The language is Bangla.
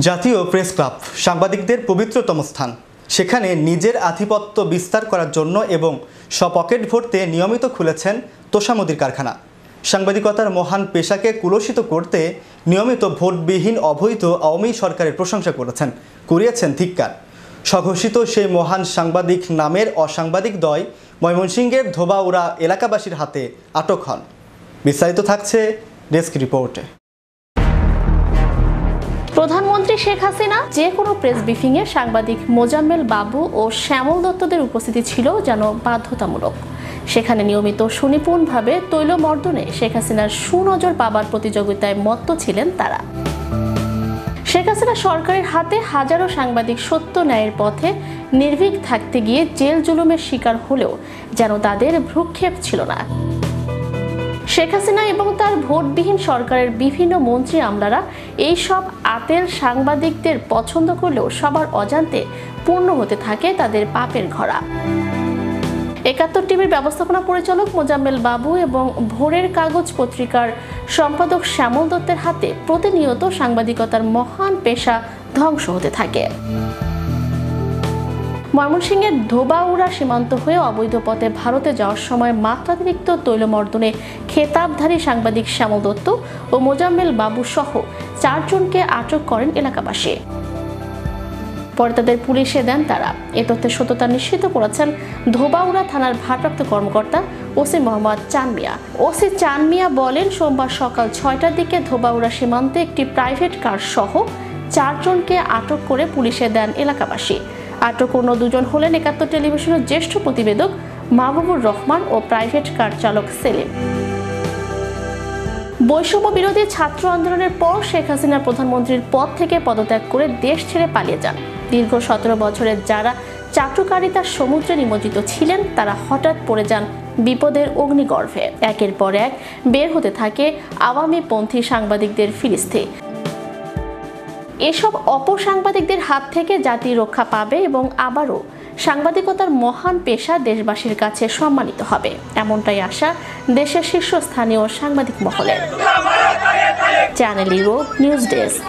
জাতীয় প্রেস ক্লাব সাংবাদিকদের পবিত্রতম স্থান। সেখানে নিজের আধিপত্য বিস্তার করার জন্য এবং পকেট ভরতে নিয়মিত খুলেছেন তোষামদির কারখানা। সাংবাদিকতার মহান পেশাকে কুলসিত করতে নিয়মিত ভোটবিহীন অবৈধ আওয়ামী সরকারের প্রশংসা কুড়িয়েছেন ধিক্কার। স্বঘোষিত সেই মহান সাংবাদিক নামের অসাংবাদিক দ্বয় ময়মনসিংহের ধোবাউড়া এলাকাবাসীর হাতে আটক হন। বিস্তারিত থাকছে ডেস্ক রিপোর্টে। প্রধানমন্ত্রী শেখ হাসিনা যে কোনো প্রেস ব্রিফিংয়ে সাংবাদিক মোজাম্মেল বাবু ও শ্যামল দত্তদের উপস্থিতি ছিল যেন বাধ্যতামূলক। সেখানে নিয়মিত সুনিপুণভাবে তৈলমর্দনে শেখ হাসিনার সুনজর পাবার প্রতিযোগিতায় মত্ত ছিলেন তারা। শেখ হাসিনা সরকারের হাতে হাজারো সাংবাদিক সত্য ন্যায়ের পথে নির্ভীক থাকতে গিয়ে জেল জুলুমের শিকার হলেও যেন তাদের ভ্রুক্ষেপ ছিল না। শেখ হাসিনা এবং তার ভোটবিহীন সরকারের বিভিন্ন মন্ত্রী আমলারা এই সব আতেল সাংবাদিকদের পছন্দ করলেও সবার অজান্তে পূর্ণ হতে থাকে তাদের পাপের ঘোড়া। ৭১ টিভির ব্যবস্থাপনা পরিচালক মোজাম্মেল বাবু এবং ভোরের কাগজ পত্রিকার সম্পাদক শ্যামল দত্তের হাতে প্রতিনিয়ত সাংবাদিকতার মহান পেশা ধ্বংস হতে থাকে। ময়মনসিংহের ধোবাউড়া সীমান্ত হয়ে অবৈধ পথে ভারতে যাওয়ার সময় মাত্রাতিরিক্ত তৈলমর্দনে খেতাবধারী সাংবাদিক শ্যামল দত্ত ও মোজাম্মেল বাবু সহ ৪ জনকে আটক করেন এলাকাবাসী। পরে তাদের পুলিশে দেন তারা। এ তথ্যের সত্যতা নিশ্চিত করেছেন ধোবাউড়া থানার ভারপ্রাপ্ত কর্মকর্তা ওসি মোহাম্মদ চান মিয়া। ওসি চান মিয়া বলেন, সোমবার সকাল ৬টার দিকে ধোবাউড়া সীমান্তে একটি প্রাইভেট কার সহ ৪ জনকে আটক করে পুলিশে দেন এলাকাবাসী। আটক অন্য ২ জন হলেন ৭১ টেলিভিশনের জ্যেষ্ঠ প্রতিবেদক মাহবুবুর রহমান ও প্রাইভেট কার চালক সেলিম। বৈষম্য বিরোধী ছাত্র আন্দোলনের পর শেখ হাসিনা প্রধানমন্ত্রীর পদ থেকে পদত্যাগ করে দেশ ছেড়ে পালিয়ে যান। দীর্ঘ ১৭ বছরের যারা চাটুকারিতার সমুদ্রে নিমজ্জিত ছিলেন তারা হঠাৎ পড়ে যান বিপদের অগ্নিগর্ভে। একের পর এক বের হতে থাকে আওয়ামীপন্থী সাংবাদিকদের ফিরিস্তি। এসব অপসাংবাদিকদের হাত থেকে জাতি রক্ষা পাবে এবং আবারও সাংবাদিকতার মহান পেশা দেশবাসীর কাছে সম্মানিত হবে, এমনটাই আশা দেশের শীর্ষস্থানীয় সাংবাদিক মহলের। Channel euro news desk.